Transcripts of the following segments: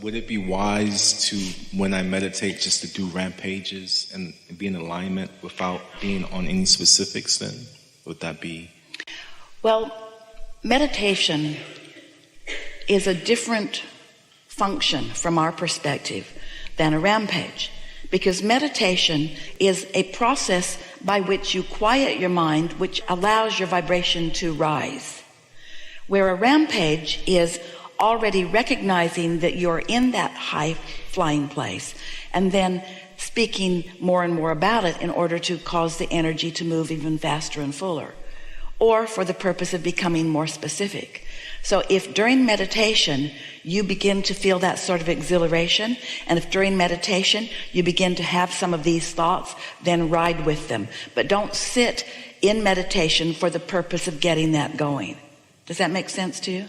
would it be wise to, when I meditate, just to do rampages and be in alignment without being on any specifics then? Would that be? Well, meditation is a different function from our perspective than a rampage, because meditation is a process by which you quiet your mind, which allows your vibration to rise, where a rampage is already recognizing that you're in that high flying place and then speaking more and more about it in order to cause the energy to move even faster and fuller, or for the purpose of becoming more specific. So if during meditation you begin to feel that sort of exhilaration, and if during meditation you begin to have some of these thoughts, then ride with them. But don't sit in meditation for the purpose of getting that going. Does that make sense to you?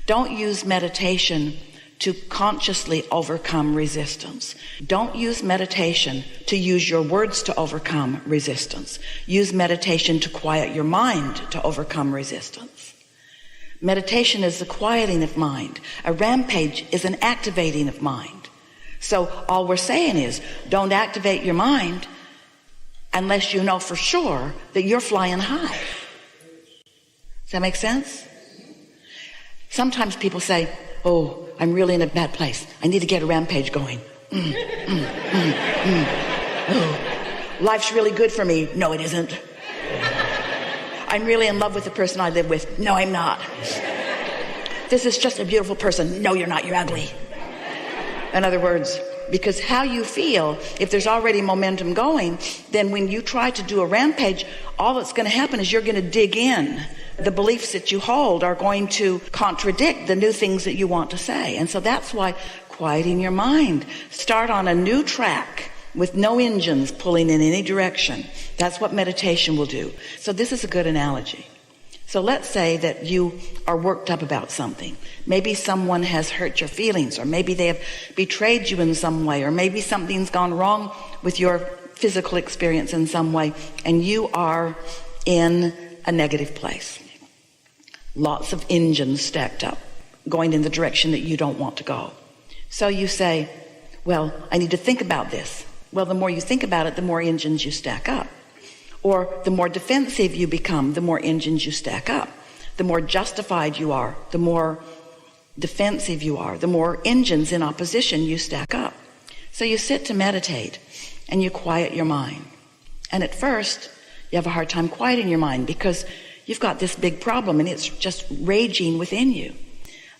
Don't use meditation to consciously overcome resistance. Don't use meditation to use your words to overcome resistance. Use meditation to quiet your mind to overcome resistance. Meditation is the quieting of mind. A rampage is an activating of mind. So all we're saying is, don't activate your mind unless you know for sure that you're flying high. Does that make sense? Sometimes people say, oh, I'm really in a bad place. I need to get a rampage going. Oh, life's really good for me. No, it isn't. I'm really in love with the person I live with. No, I'm not. This is just a beautiful person. No, you're not. You're ugly. In other words, because how you feel, if there's already momentum going, then when you try to do a rampage, all that's going to happen is you're going to dig in. The beliefs that you hold are going to contradict the new things that you want to say. And so that's why quieting your mind. Start on a new track with no engines pulling in any direction. That's what meditation will do. So this is a good analogy. So let's say that you are worked up about something. Maybe someone has hurt your feelings, or maybe they have betrayed you in some way, or maybe something's gone wrong with your physical experience in some way, and you are in a negative place. Lots of engines stacked up, going in the direction that you don't want to go. So you say, well, I need to think about this. Well, the more you think about it, the more engines you stack up. Or the more defensive you become, the more engines you stack up. The more justified you are, the more defensive you are, the more engines in opposition you stack up. So you sit to meditate and you quiet your mind. And at first, you have a hard time quieting your mind because you've got this big problem and it's just raging within you.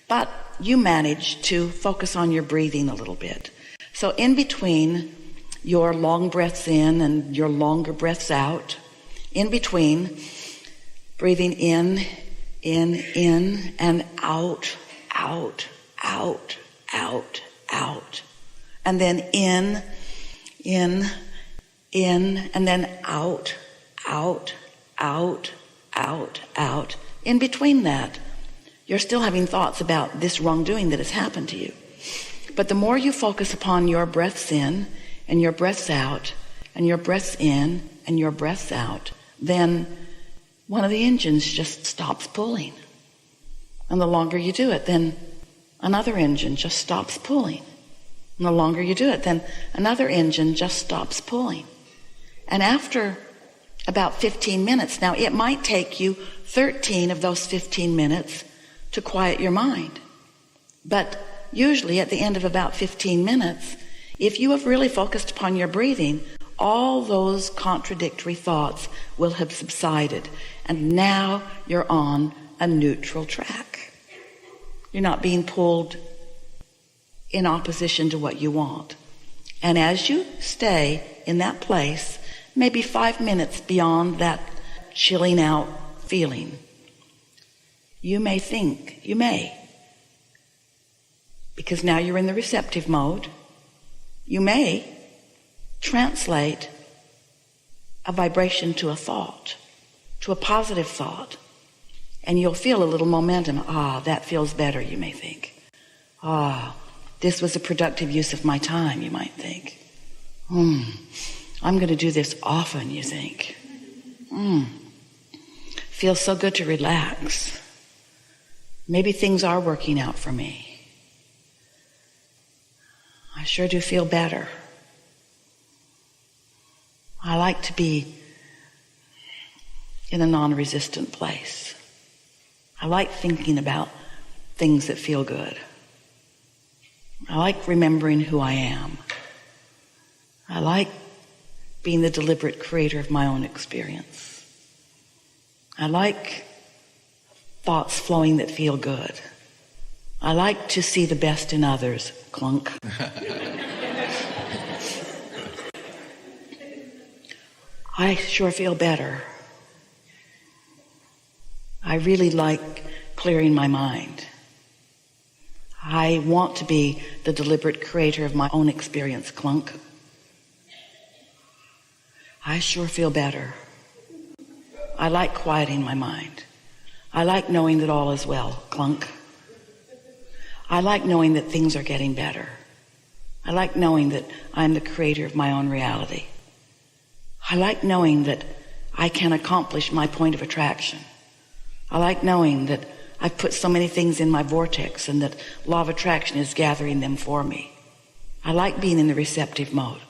But you manage to focus on your breathing a little bit. So in between your long breaths in and your longer breaths out, in between, breathing in, and out, out, out, out, out. And then in, and then out, out, out, out, out. In between that, you're still having thoughts about this wrongdoing that has happened to you. But the more you focus upon your breaths in and your breaths out and your breaths in and your breaths out, then one of the engines just stops pulling. And the longer you do it, then another engine just stops pulling. And the longer you do it, then another engine just stops pulling. And after about 15 minutes, now it might take you 13 of those 15 minutes to quiet your mind. But usually at the end of about 15 minutes, if you have really focused upon your breathing, all those contradictory thoughts will have subsided. And now you're on a neutral track. You're not being pulled in opposition to what you want. And as you stay in that place, maybe 5 minutes beyond that chilling out feeling, you may think, because now you're in the receptive mode, you may translate a vibration to a thought, to a positive thought, and you'll feel a little momentum. That feels better, you may think. This was a productive use of my time, you might think. I'm going to do this often, you think. Feels so good to relax. Maybe things are working out for me. I sure do feel better. I like to be in a non-resistant place. I like thinking about things that feel good. I like remembering who I am. I like being the deliberate creator of my own experience. I like thoughts flowing that feel good. I like to see the best in others. Clunk. I sure feel better. I really like clearing my mind. I want to be the deliberate creator of my own experience. Clunk. I sure feel better. I like quieting my mind. I like knowing that all is well. Clunk. I like knowing that things are getting better. I like knowing that I'm the creator of my own reality. I like knowing that I can accomplish my point of attraction. I like knowing that I've put so many things in my vortex and that law of attraction is gathering them for me. I like being in the receptive mode.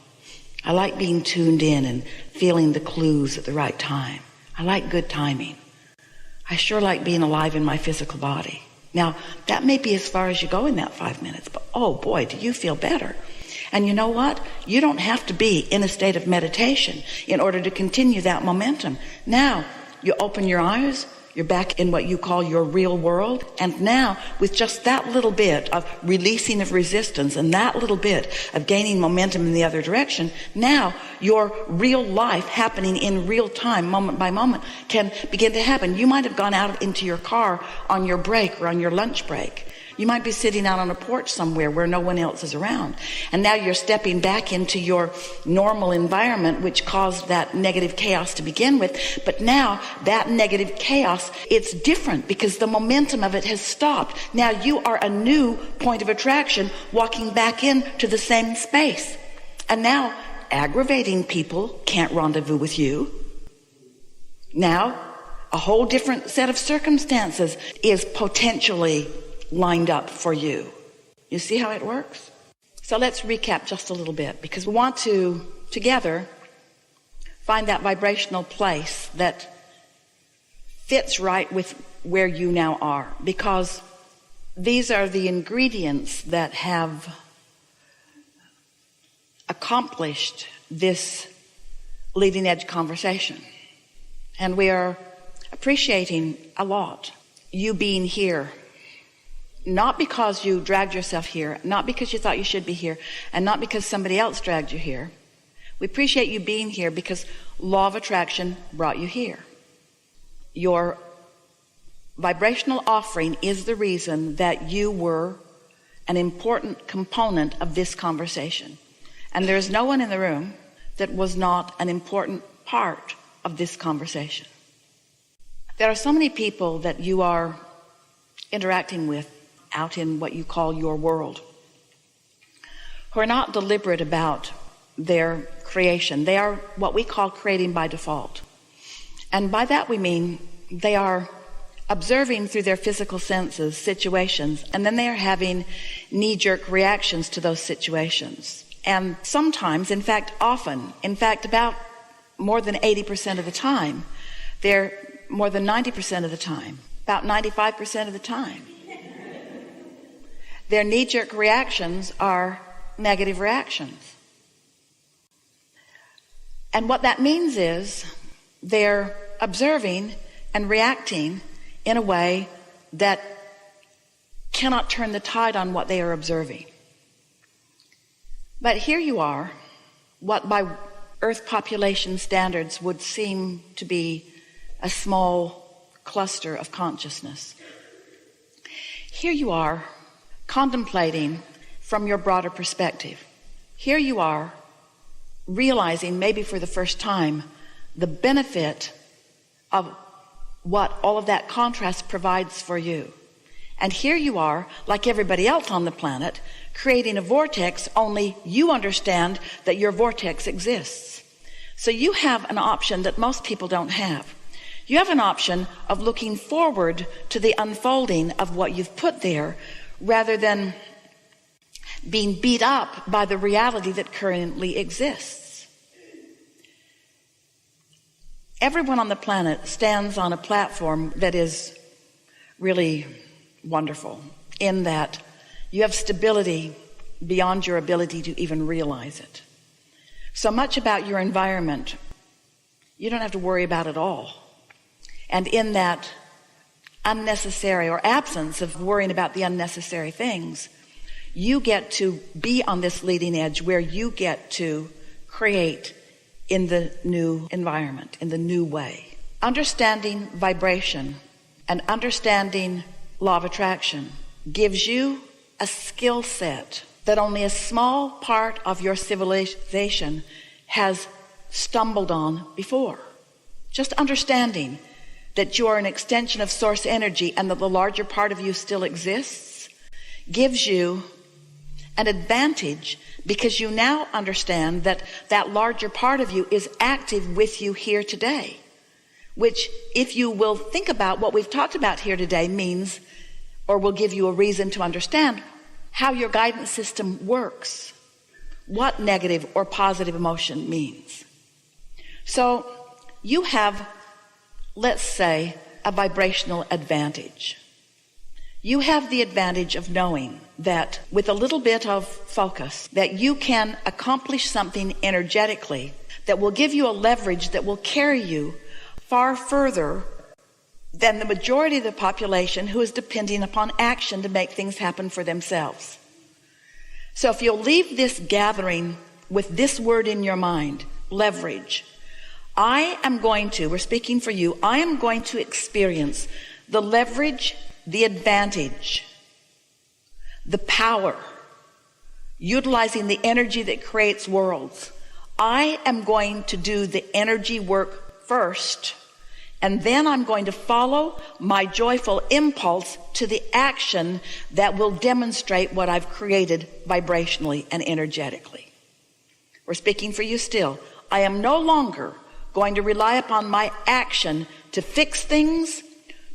I like being tuned in and feeling the clues at the right time. I like good timing. I sure like being alive in my physical body. Now, that may be as far as you go in that 5 minutes, but oh boy, do you feel better. And you know what? You don't have to be in a state of meditation in order to continue that momentum. Now, you open your eyes, you're back in what you call your real world, and now, with just that little bit of releasing of resistance and that little bit of gaining momentum in the other direction, now your real life happening in real time, moment by moment, can begin to happen. You might have gone out into your car on your break or on your lunch break. You might be sitting out on a porch somewhere where no one else is around. And now you're stepping back into your normal environment, which caused that negative chaos to begin with. But now that negative chaos, it's different because the momentum of it has stopped. Now you are a new point of attraction walking back into the same space. And now aggravating people can't rendezvous with you. Now a whole different set of circumstances is potentially lined up for you. You see how it works? So let's recap just a little bit, because we want to together find that vibrational place that fits right with where you now are, because these are the ingredients that have accomplished this leading edge conversation. And we are appreciating a lot you being here. Not because you dragged yourself here, not because you thought you should be here, and not because somebody else dragged you here. We appreciate you being here because law of attraction brought you here. Your vibrational offering is the reason that you were an important component of this conversation. And there is no one in the room that was not an important part of this conversation. There are so many people that you are interacting with out in what you call your world, who are not deliberate about their creation. They are what we call creating by default. And by that we mean they are observing through their physical senses situations, and then they are having knee-jerk reactions to those situations. And sometimes, in fact often, in fact about more than 80% of the time, they're more than 90% of the time, about 95% of the time, their knee-jerk reactions are negative reactions. And what that means is they're observing and reacting in a way that cannot turn the tide on what they are observing. But here you are, what by Earth population standards would seem to be a small cluster of consciousness. Here you are, contemplating from your broader perspective. Here you are, realizing maybe for the first time the benefit of what all of that contrast provides for you. And here you are, like everybody else on the planet, creating a vortex, only you understand that your vortex exists. So you have an option that most people don't have. You have an option of looking forward to the unfolding of what you've put there, rather than being beat up by the reality that currently exists. Everyone on the planet stands on a platform that is really wonderful in that you have stability beyond your ability to even realize it. So much about your environment you don't have to worry about at all. And in that unnecessary or absence of worrying about the unnecessary things, you get to be on this leading edge where you get to create in the new environment, in the new way. Understanding vibration and understanding law of attraction gives you a skill set that only a small part of your civilization has stumbled on before. Just understanding that you are an extension of source energy and that the larger part of you still exists gives you an advantage, because you now understand that that larger part of you is active with you here today, which, if you will think about what we've talked about here today, means, or will give you a reason to understand how your guidance system works, what negative or positive emotion means. So you have, let's say, a vibrational advantage. You have the advantage of knowing that with a little bit of focus that you can accomplish something energetically that will give you a leverage that will carry you far further than the majority of the population who is depending upon action to make things happen for themselves. So if you'll leave this gathering with this word in your mind, leverage, we're speaking for you, I am going to experience the leverage, the advantage, the power, utilizing the energy that creates worlds. I am going to do the energy work first, and then I'm going to follow my joyful impulse to the action that will demonstrate what I've created vibrationally and energetically. We're speaking for you still. I am no longer going to rely upon my action to fix things,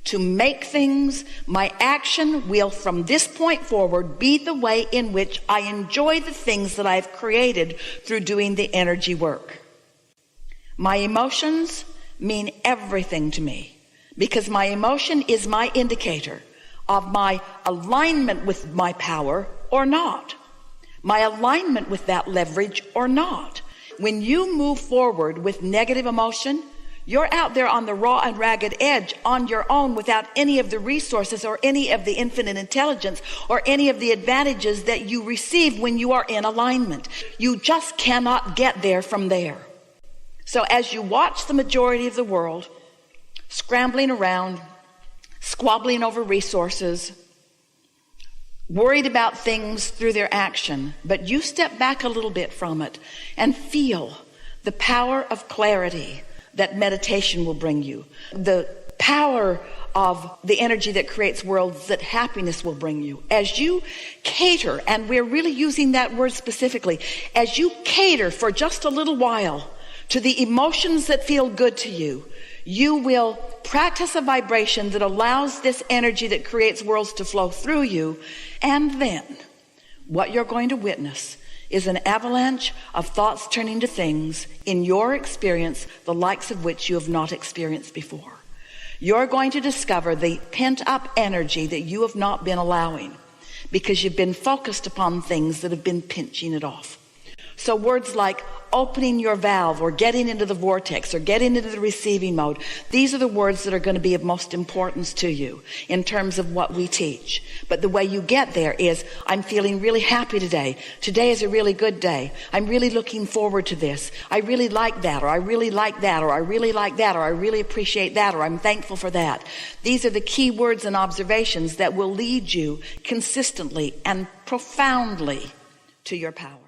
to make things. My action will, from this point forward, be the way in which I enjoy the things that I've created through doing the energy work. My emotions mean everything to me, because my emotion is my indicator of my alignment with my power or not, my alignment with that leverage or not. When you move forward with negative emotion, you're out there on the raw and ragged edge on your own without any of the resources or any of the infinite intelligence or any of the advantages that you receive when you are in alignment. You just cannot get there from there. So as you watch the majority of the world scrambling around, squabbling over resources, worried about things through their action, but you step back a little bit from it and feel the power of clarity that meditation will bring you, the power of the energy that creates worlds that happiness will bring you. As you cater, and we're really using that word specifically, as you cater for just a little while to the emotions that feel good to you, you will practice a vibration that allows this energy that creates worlds to flow through you. And then what you're going to witness is an avalanche of thoughts turning to things in your experience, the likes of which you have not experienced before. You're going to discover the pent-up energy that you have not been allowing because you've been focused upon things that have been pinching it off. So words like opening your valve or getting into the vortex or getting into the receiving mode, these are the words that are going to be of most importance to you in terms of what we teach. But the way you get there is, I'm feeling really happy today. Today is a really good day. I'm really looking forward to this. I really like that, or I really like that, or I really like that, or I really appreciate that, or I'm thankful for that. These are the key words and observations that will lead you consistently and profoundly to your power.